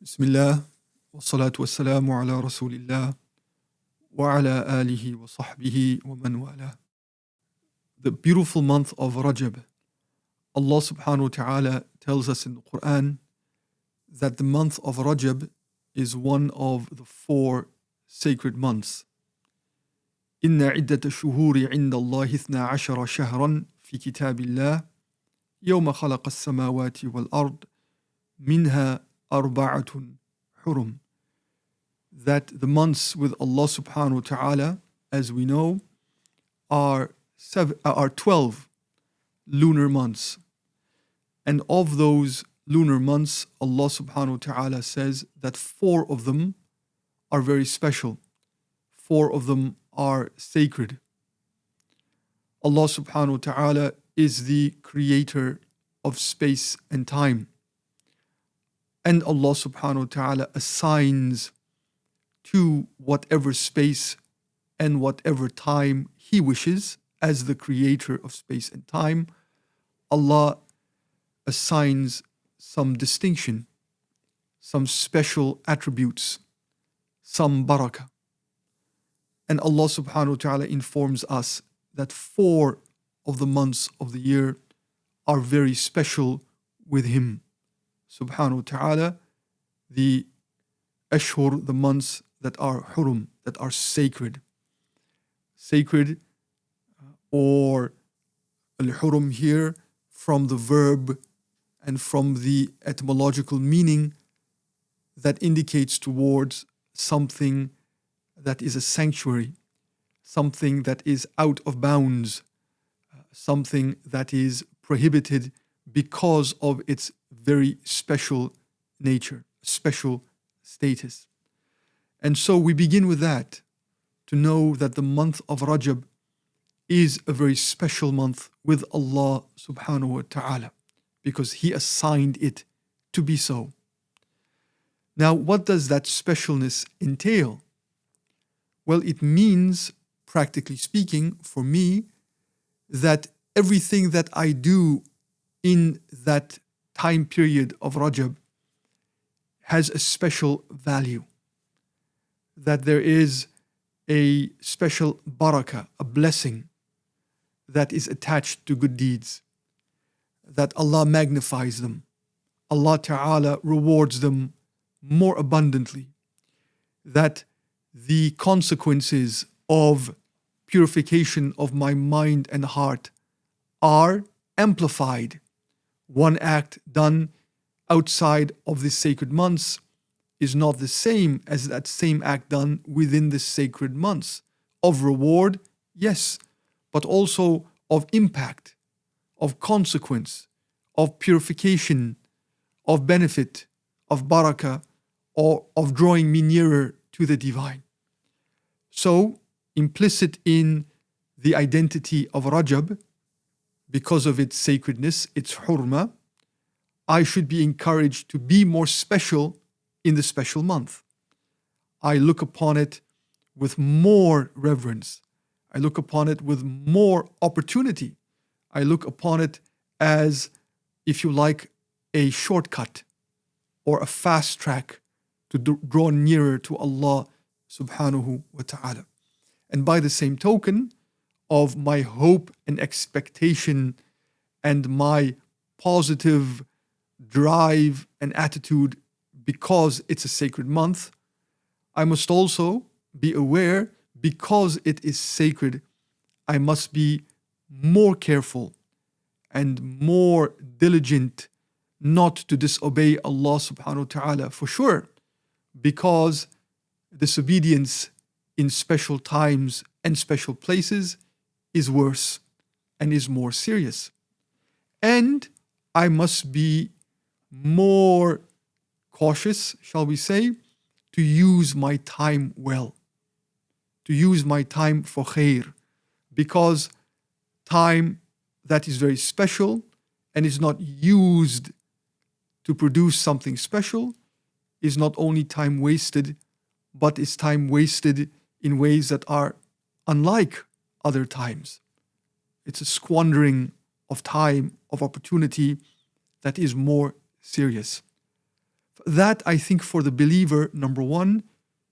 Bismillah, wa salatu wa salamu ala Rasulillah, wa ala alihi wa sahbihi wa man wala. The beautiful month of Rajab. Allah subhanahu wa ta'ala tells us in the Quran that the month of Rajab is one of the 4 sacred months. إن عدة الشهور عند الله 12 شهرا في كتاب الله يوم خلق السماوات والأرض منها أربعة Hurum. That the months with Allah subhanahu wa ta'ala, as we know, are 12 lunar months. And of those lunar months, Allah subhanahu wa ta'ala says that 4 of them are very special. 4 of them are sacred. Allah subhanahu wa ta'ala is the creator of space and time. And Allah subhanahu wa ta'ala assigns to whatever space and whatever time He wishes, as the creator of space and time, Allah assigns some distinction, some special attributes, some barakah. And Allah subhanahu wa ta'ala informs us that 4 of the months of the year are very special with Him subhanahu wa ta'ala, the ashhur, the months that are hurum, that are sacred. Sacred, or al-hurum here, from the verb and from the etymological meaning that indicates towards something that is a sanctuary, something that is out of bounds, something that is prohibited because of its very special nature, special status. And so we begin with that, to know that the month of Rajab is a very special month with Allah subhanahu wa ta'ala, because He assigned it to be so. Now, what does that specialness entail? Well, it means, practically speaking, for me, that everything that I do in that time period of Rajab has a special value. That there is a special barakah, a blessing that is attached to good deeds. That Allah magnifies them. Allah Ta'ala rewards them more abundantly. That the consequences of purification of my mind and heart are amplified. One act done outside of the sacred months is not the same as that same act done within the sacred months. Of reward, yes, but also of impact, of consequence, of purification, of benefit, of barakah, or of drawing me nearer to the divine. So, implicit in the identity of Rajab, because of its sacredness, its hurma, I should be encouraged to be more special in the special month. I look upon it with more reverence. I look upon it with more opportunity. I look upon it as, if you like, a shortcut or a fast track to draw nearer to Allah subhanahu wa ta'ala. And by the same token of my hope and expectation and my positive drive and attitude because it's a sacred month, I must also be aware, because it is sacred, I must be more careful and more diligent not to disobey Allah subhanahu wa ta'ala, for sure, because disobedience in special times and special places is worse and is more serious. And I must be more cautious, shall we say, to use my time well, to use my time for khair, because time that is very special and is not used to produce something special is not only time wasted, but is time wasted in ways that are unlike other times. It's a squandering of time, of opportunity that is more serious. That, I think, for the believer, number one,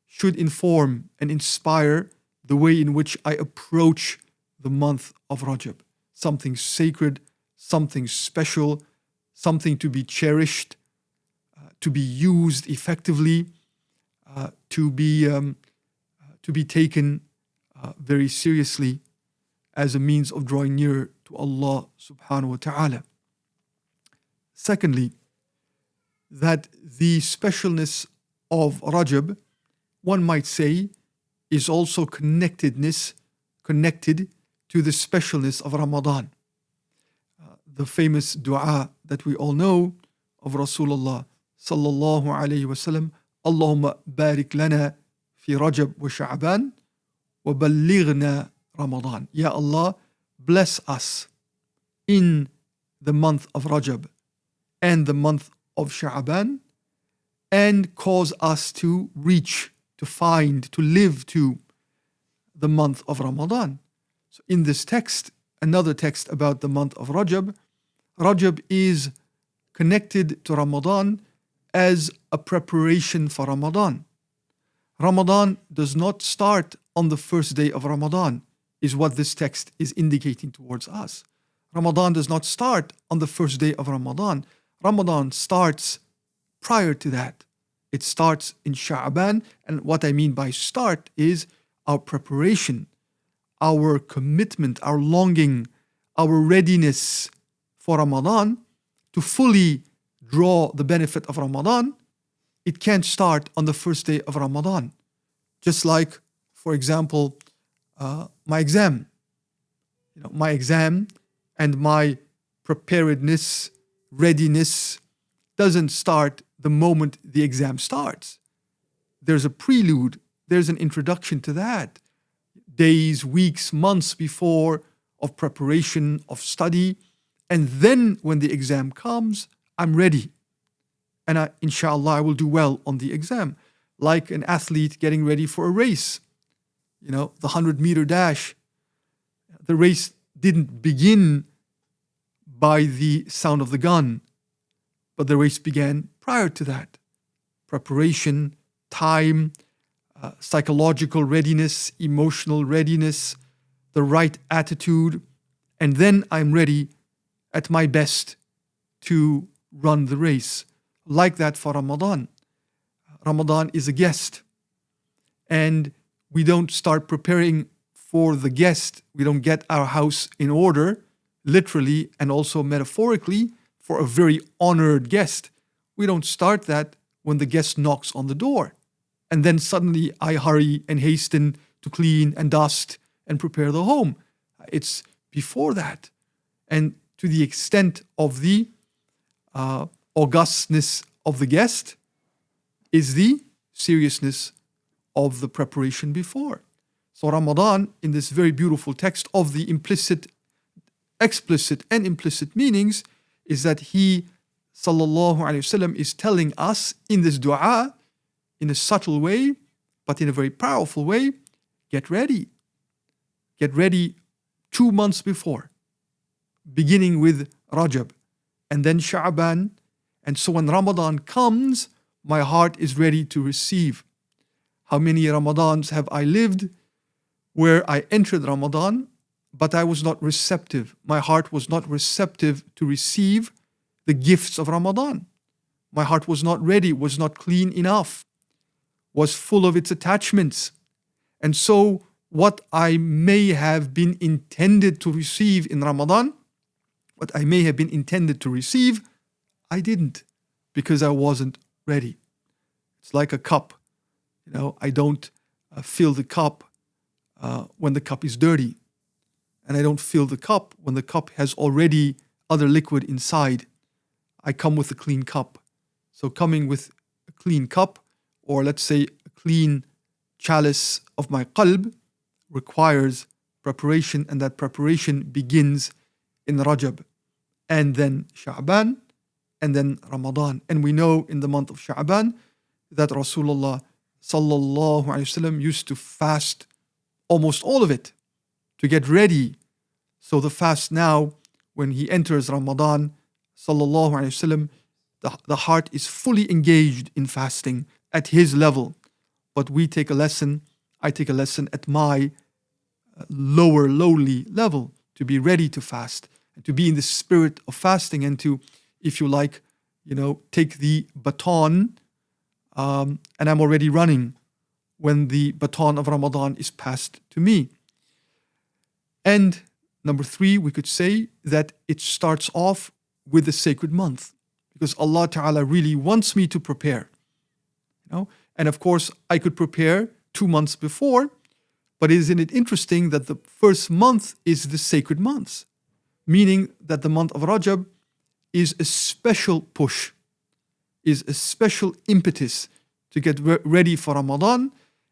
should inform and inspire the way in which I approach the month of Rajab. Something sacred, something special, something to be cherished, to be used effectively, to be taken very seriously as a means of drawing nearer to Allah subhanahu wa ta'ala. Secondly, that the specialness of Rajab, one might say, is also connected to the specialness of Ramadan. The famous dua that we all know of Rasulullah sallallahu alayhi wasallam, Allahumma barik lana fi Rajab wa Sha'ban wa ballighna Ramadan. Ya Allah, bless us in the month of Rajab and the month of Sha'ban, and cause us to reach, to find, to live to the month of Ramadan. So in this text, another text about the month of Rajab, Rajab is connected to Ramadan as a preparation for Ramadan. Ramadan does not start on the first day of Ramadan, is what this text is indicating towards us. Ramadan does not start on the first day of Ramadan. Ramadan starts prior to that. It starts in Sha'ban, and what I mean by start is our preparation, our commitment, our longing, our readiness for Ramadan to fully draw the benefit of Ramadan. It can't start on the first day of Ramadan. Just like, for example, my exam. My exam and my preparedness, readiness doesn't start the moment the exam starts. There's a prelude, there's an introduction to that. Days, weeks, months before of preparation, of study. And then when the exam comes, I'm ready. And inshallah, I will do well on the exam. Like an athlete getting ready for a race. The 100-meter dash. The race didn't begin by the sound of the gun, but the race began prior to that. Preparation, time, psychological readiness, emotional readiness, the right attitude, and then I'm ready at my best to run the race. Like that for Ramadan. Ramadan is a guest, and we don't start preparing for the guest. We don't get our house in order, literally and also metaphorically, for a very honored guest. We don't start that when the guest knocks on the door. And then suddenly I hurry and hasten to clean and dust and prepare the home. It's before that. And to the extent of the augustness of the guest is the seriousness of the preparation before. So Ramadan, in this very beautiful text of the explicit and implicit meanings, is that he, sallallahu alaihi wasallam, is telling us in this dua, in a subtle way, but in a very powerful way, get ready. Get ready 2 months before, beginning with Rajab, and then Sha'ban. And so when Ramadan comes, my heart is ready to receive. How many Ramadans have I lived where I entered Ramadan, but I was not receptive. My heart was not receptive to receive the gifts of Ramadan. My heart was not ready, was not clean enough, was full of its attachments. And so what I may have been intended to receive in Ramadan, what I may have been intended to receive, I didn't, because I wasn't ready. It's like a cup. I don't fill the cup when the cup is dirty. And I don't fill the cup when the cup has already other liquid inside. I come with a clean cup. So coming with a clean cup, or let's say a clean chalice of my qalb, requires preparation, and that preparation begins in Rajab, and then Sha'ban, and then Ramadan. And we know in the month of Sha'ban that Rasulullah sallallahu alaihi wasallam used to fast almost all of it to get ready. So the fast now, when he enters Ramadan, sallallahu alaihi wasallam the heart is fully engaged in fasting at his level. But we take a lesson, I take a lesson at my lower, lowly level to be ready to fast and to be in the spirit of fasting and to, if you like, take the baton, and I'm already running when the baton of Ramadan is passed to me. And number 3, we could say that it starts off with the sacred month because Allah Ta'ala really wants me to prepare. And of course, I could prepare 2 months before, but isn't it interesting that the first month is the sacred month, meaning that the month of Rajab is a special push, is a special impetus to get ready for Ramadan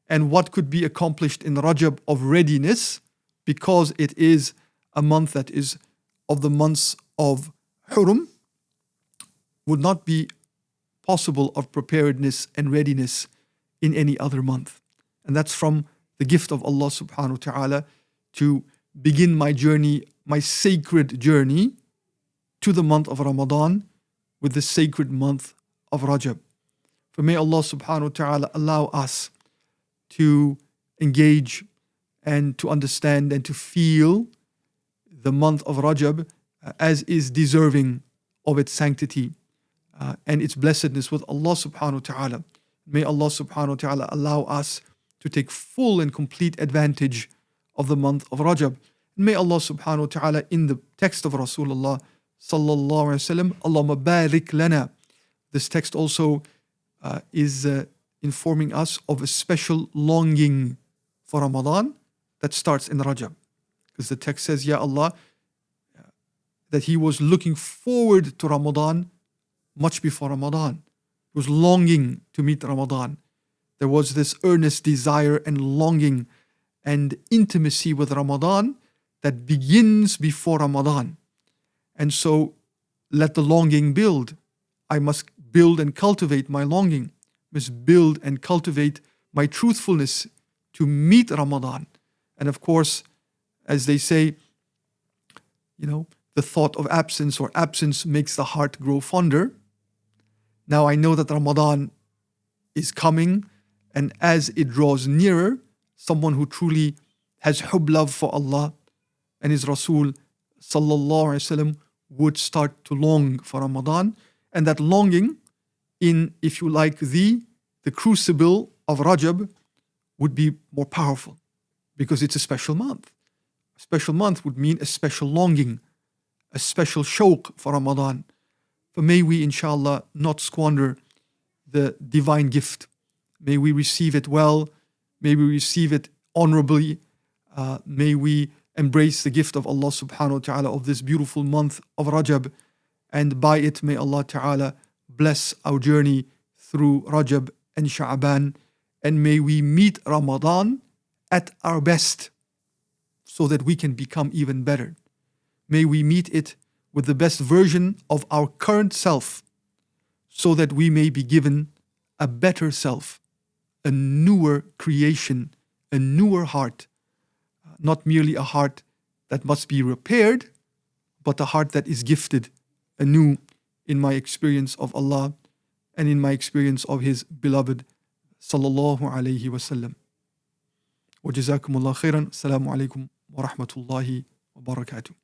and what could be accomplished in Rajab of readiness, because it is a month that is of the months of Hurum, would not be possible of preparedness and readiness in any other month. And that's from the gift of Allah subhanahu wa ta'ala to begin my journey, my sacred journey to the month of Ramadan with the sacred month of Rajab. For may Allah subhanahu wa ta'ala allow us to engage and to understand and to feel the month of Rajab as is deserving of its sanctity and its blessedness with Allah subhanahu wa ta'ala. May Allah subhanahu wa ta'ala allow us to take full and complete advantage of the month of Rajab. May Allah subhanahu wa ta'ala, in the text of Rasulullah sallallahu alayhi wa sallam, Allahumma barik lana. This text also is informing us of a special longing for Ramadan that starts in Rajab. Because the text says, Ya Allah, that he was looking forward to Ramadan much before Ramadan. He was longing to meet Ramadan. There was this earnest desire and longing and intimacy with Ramadan that begins before Ramadan. And so let the longing build. I must build and cultivate my longing. Must build and cultivate my truthfulness to meet Ramadan. And of course, as they say, the thought of absence or absence makes the heart grow fonder. Now I know that Ramadan is coming, and as it draws nearer, someone who truly has hub love for Allah and His Rasul sallallahu alaihi wasallam would start to long for Ramadan, and that longing in, if you like, the crucible of Rajab would be more powerful because it's a special month. A special month would mean a special longing, a special shawq for Ramadan. For may we, inshallah, not squander the divine gift. May we receive it well. May we receive it honorably. May we embrace the gift of Allah subhanahu wa ta'ala of this beautiful month of Rajab. And by it, may Allah ta'ala bless our journey through Rajab and Sha'ban. And may we meet Ramadan at our best so that we can become even better. May we meet it with the best version of our current self so that we may be given a better self, a newer creation, a newer heart, not merely a heart that must be repaired, but a heart that is gifted anew in my experience of Allah and in my experience of His beloved sallallahu alayhi wa sallam. Wa jazakumullah khairan. Assalamu alaikum wa rahmatullahi wa barakatuh.